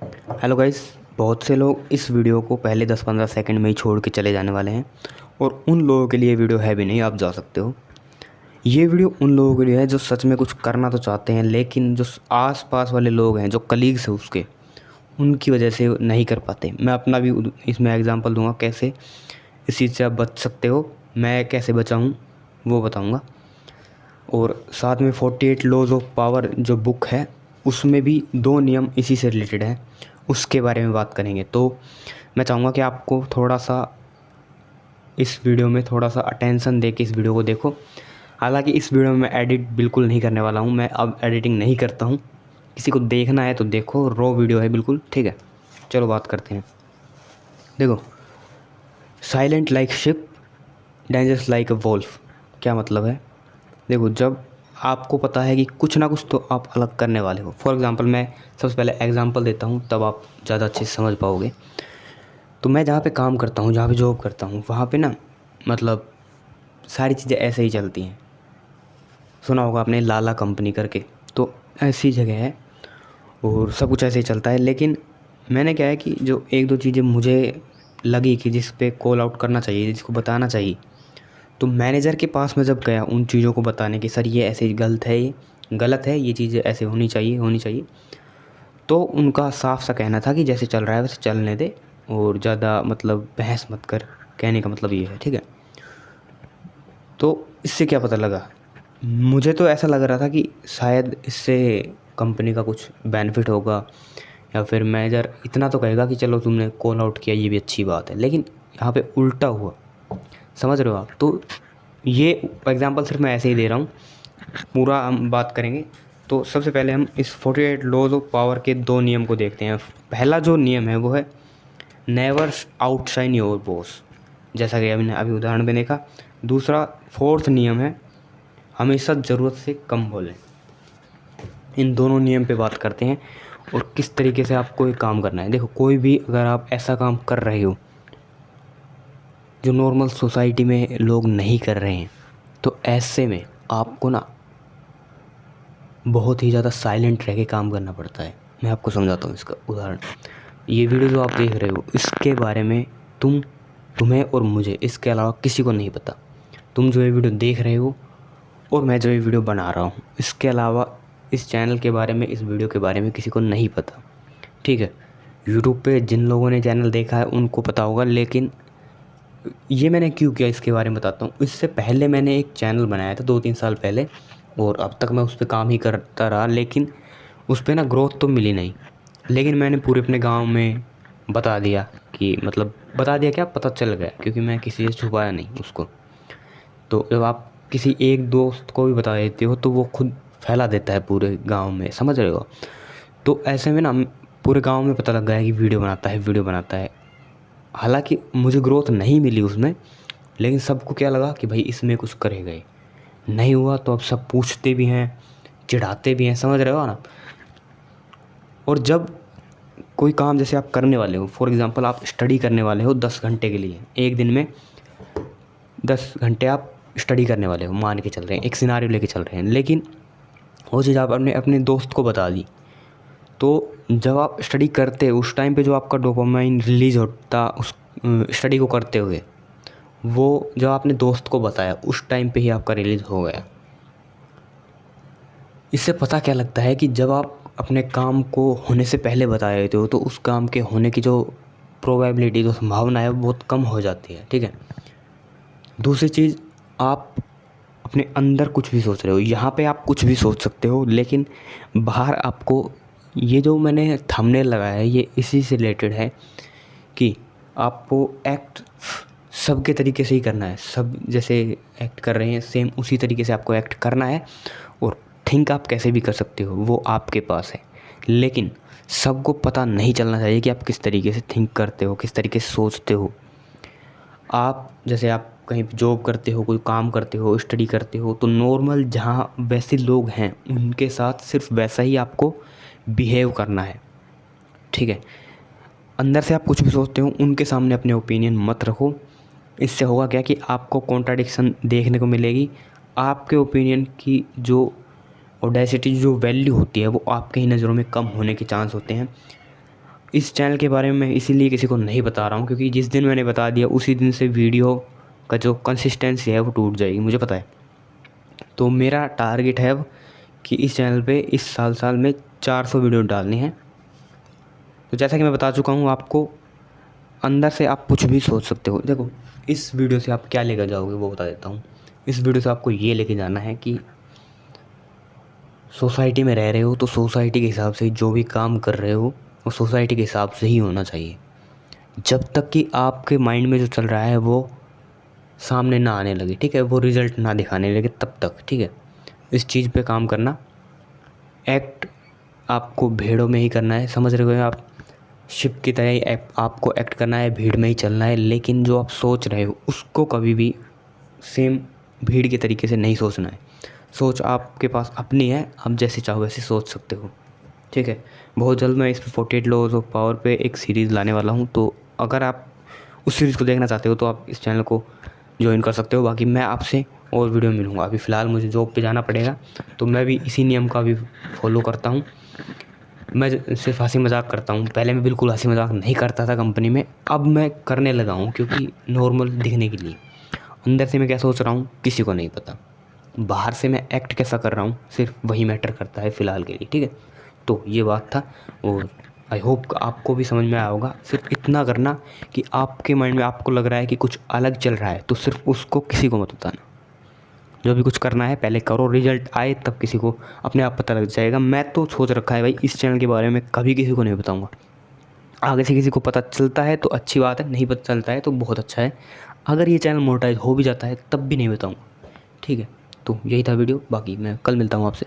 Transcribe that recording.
Hello guys. बहुत से लोग इस वीडियो को पहले 10-15 सेकंड में ही छोड़ के चले जाने वाले हैं और उन लोगों के लिए वीडियो है भी नहीं, आप जा सकते हो। ये वीडियो उन लोगों के लिए है जो सच में कुछ करना तो चाहते हैं, लेकिन जो आस पास वाले लोग हैं, जो कलीग्स हैं उसके, उनकी वजह से नहीं कर पाते। मैं अपना भी इसमें एग्जांपल दूंगा कैसे इस चीज़ से आप बच सकते हो। मैं कैसे बचा हूँ वो बताऊँगा। और साथ में 48 लॉज ऑफ पावर जो बुक है, उसमें भी 2 नियम इसी से रिलेटेड हैं, उसके बारे में बात करेंगे। तो मैं चाहूँगा कि आपको थोड़ा सा इस वीडियो में थोड़ा सा अटेंशन दे के इस वीडियो को देखो। हालांकि इस वीडियो में मैं एडिट बिल्कुल नहीं करने वाला हूँ, मैं अब एडिटिंग नहीं करता हूँ। किसी को देखना है तो देखो, रॉ वीडियो है बिल्कुल, ठीक है। चलो बात करते हैं। देखो, silent like ship, dangerous like a wolf, क्या मतलब है? देखो, जब आपको पता है कि कुछ ना कुछ तो आप अलग करने वाले हो। फॉर एग्ज़ाम्पल, मैं सबसे पहले एग्ज़ाम्पल देता हूँ, तब आप ज़्यादा अच्छे से समझ पाओगे। तो मैं जहाँ पे काम करता हूँ, जहाँ पे जॉब करता हूँ, वहाँ पे ना मतलब सारी चीज़ें ऐसे ही चलती हैं। सुना होगा आपने लाला कंपनी करके, तो ऐसी जगह है और सब कुछ ऐसे ही चलता है। लेकिन मैंने क्या है कि जो एक दो चीज़ें मुझे लगी कि जिस पे कॉल आउट करना चाहिए, जिसको बताना चाहिए, तो मैनेजर के पास मैं जब गया उन चीज़ों को बताने कि सर ये ऐसे गलत है, ये गलत है, ये चीज़ें ऐसे होनी चाहिए होनी चाहिए, तो उनका साफ सा कहना था कि जैसे चल रहा है वैसे चलने दे और ज़्यादा मतलब बहस मत कर। कहने का मतलब ये है, ठीक है। तो इससे क्या पता लगा, मुझे तो ऐसा लग रहा था कि शायद इससे कंपनी का कुछ बेनिफिट होगा, या फिर मैनेजर इतना तो कहेगा कि चलो तुमने कॉल आउट किया, ये भी अच्छी बात है। लेकिन यहाँ पे उल्टा हुआ, समझ रहे हो आप? तो ये एग्जांपल सिर्फ मैं ऐसे ही दे रहा हूँ, पूरा हम बात करेंगे। तो सबसे पहले हम इस 48 लॉज ऑफ पावर के 2 नियम को देखते हैं। पहला जो नियम है वो है नेवर आउटशाइन योर बॉस, जैसा कि अभी उदाहरण में देखा। दूसरा, फोर्थ नियम है हमेशा ज़रूरत से कम बोलें। इन दोनों नियम पे बात करते हैं और किस तरीके से आपको ये काम करना है। देखो, कोई भी अगर आप ऐसा काम कर रहे हो जो नॉर्मल सोसाइटी में लोग नहीं कर रहे हैं, तो ऐसे में आपको ना बहुत ही ज़्यादा साइलेंट रह के काम करना पड़ता है। मैं आपको समझाता हूँ इसका उदाहरण। ये वीडियो जो आप देख रहे हो, इसके बारे में तुम्हें और मुझे, इसके अलावा किसी को नहीं पता। तुम जो ये वीडियो देख रहे हो और मैं जो ये वीडियो बना रहा हूँ, इसके अलावा इस चैनल के बारे में, इस वीडियो के बारे में किसी को नहीं पता, ठीक है। यूट्यूब पे जिन लोगों ने चैनल देखा है उनको पता होगा, लेकिन ये मैंने क्यों किया इसके बारे में बताता हूँ। इससे पहले मैंने एक चैनल बनाया था 2-3 साल पहले, और अब तक मैं उस पर काम ही करता रहा, लेकिन उस पर ना ग्रोथ तो मिली नहीं। लेकिन मैंने पूरे अपने गांव में बता दिया कि मतलब बता दिया क्या, पता चल गया, क्योंकि मैं किसी से छुपाया नहीं उसको। तो जब आप किसी एक दोस्त को भी बता देते हो तो वो खुद फैला देता है पूरे गांव में, समझ रहे हो? तो ऐसे में ना पूरे गांव में पता लग गया कि वीडियो बनाता है, वीडियो बनाता है। हालांकि मुझे ग्रोथ नहीं मिली उसमें, लेकिन सबको क्या लगा कि भाई इसमें कुछ करेगा ही। नहीं हुआ तो अब सब पूछते भी हैं, चिढ़ाते भी हैं, समझ रहे हो ना? और जब कोई काम जैसे आप करने वाले हो, फॉर एग्ज़ाम्पल आप स्टडी करने वाले हो 10 घंटे के लिए, एक दिन में 10 घंटे आप स्टडी करने वाले हो, मान के चल रहे हैं, एक सिनारियो लेके चल रहे हैं। लेकिन वो चीज़ आप अपने अपने दोस्त को बता दी, तो जब आप स्टडी करते हो उस टाइम पे जो आपका डोपामाइन रिलीज़ होता उस स्टडी को करते हुए, वो जब आपने दोस्त को बताया उस टाइम पे ही आपका रिलीज़ हो गया। इससे पता क्या लगता है कि जब आप अपने काम को होने से पहले बता देते हो तो उस काम के होने की जो प्रोबेबिलिटी, जो संभावना है, वो बहुत कम हो जाती है, ठीक है। दूसरी चीज़, आप अपने अंदर कुछ भी सोच रहे हो, यहाँ पे आप कुछ भी सोच सकते हो, लेकिन बाहर आपको, ये जो मैंने थंबनेल लगाया है ये इसी से रिलेटेड है कि आपको एक्ट सबके तरीके से ही करना है। सब जैसे एक्ट कर रहे हैं सेम उसी तरीके से आपको एक्ट करना है, और थिंक आप कैसे भी कर सकते हो, वो आपके पास है। लेकिन सबको पता नहीं चलना चाहिए कि आप किस तरीके से थिंक करते हो, किस तरीके से सोचते हो। आप जैसे आप कहीं जॉब करते हो, कोई काम करते हो, स्टडी करते हो, तो नॉर्मल जहाँ वैसे लोग हैं उनके साथ सिर्फ वैसा ही आपको बिहेव करना है, ठीक है। अंदर से आप कुछ भी सोचते हो उनके सामने अपने ओपिनियन मत रखो। इससे होगा क्या कि आपको कॉन्ट्राडिक्शन देखने को मिलेगी। आपके ओपिनियन की जो ऑडेसिटी, जो वैल्यू होती है, वो आपके ही नज़रों में कम होने के चांस होते हैं। इस चैनल के बारे में मैं इसीलिए किसी को नहीं बता रहा हूँ क्योंकि जिस दिन मैंने बता दिया उसी दिन से वीडियो का जो कंसिस्टेंसी है वो टूट जाएगी, मुझे पता है। तो मेरा टारगेट है अब कि इस चैनल पे इस साल में 400 वीडियो डालनी है। तो जैसा कि मैं बता चुका हूँ आपको, अंदर से आप कुछ भी सोच सकते हो। देखो, इस वीडियो से आप क्या लेकर जाओगे वो बता देता हूँ। इस वीडियो से आपको ये लेके जाना है कि सोसाइटी में रह रहे हो तो सोसाइटी के हिसाब से जो भी काम कर रहे हो वो सोसाइटी के हिसाब से ही होना चाहिए। जब तक कि आपके माइंड में जो चल रहा है वो सामने ना आने लगे, ठीक है, वो रिज़ल्ट ना दिखाने लगे, तब तक ठीक है इस चीज़ पे काम करना। एक्ट आपको भीड़ों में ही करना है, समझ रहे हो आप? शिप की तरह ही आपको एक्ट करना है, भीड़ में ही चलना है। लेकिन जो आप सोच रहे हो उसको कभी भी सेम भीड़ के तरीके से नहीं सोचना है। सोच आपके पास अपनी है, आप जैसे चाहो वैसे सोच सकते हो, ठीक है। बहुत जल्द मैं इस पे 48 लॉज ऑफ पावर पे एक सीरीज़ लाने वाला हूँ। तो अगर आप उस सीरीज़ को देखना चाहते हो तो आप इस चैनल को ज्वाइन कर सकते हो। बाकी मैं आपसे और वीडियो मिलूँगा। अभी फ़िलहाल मुझे जॉब पे जाना पड़ेगा, तो मैं भी इसी नियम का भी फॉलो करता हूँ। मैं सिर्फ हंसी मजाक करता हूँ। पहले मैं बिल्कुल हंसी मजाक नहीं करता था कंपनी में, अब मैं करने लगा हूँ क्योंकि नॉर्मल दिखने के लिए। अंदर से मैं क्या सोच रहा हूँ किसी को नहीं पता। बाहर से मैं एक्ट कैसा कर रहा हूँ सिर्फ वही मैटर करता है फ़िलहाल के लिए, ठीक है। तो ये बात था और आई होप आपको भी समझ में आया होगा। सिर्फ इतना करना कि आपके माइंड में आपको लग रहा है कि कुछ अलग चल रहा है तो सिर्फ उसको किसी को मत बताना। जो भी कुछ करना है पहले करो, रिजल्ट आए तब किसी को अपने आप पता लग जाएगा। मैं तो सोच रखा है भाई इस चैनल के बारे में कभी किसी को नहीं बताऊंगा। आगे से किसी को पता चलता है तो अच्छी बात है, नहीं पता चलता है तो बहुत अच्छा है। अगर ये चैनल मोनेटाइज हो भी जाता है तब भी नहीं बताऊंगा, ठीक है। तो यही था वीडियो, बाकी मैं कल मिलता हूँ आपसे।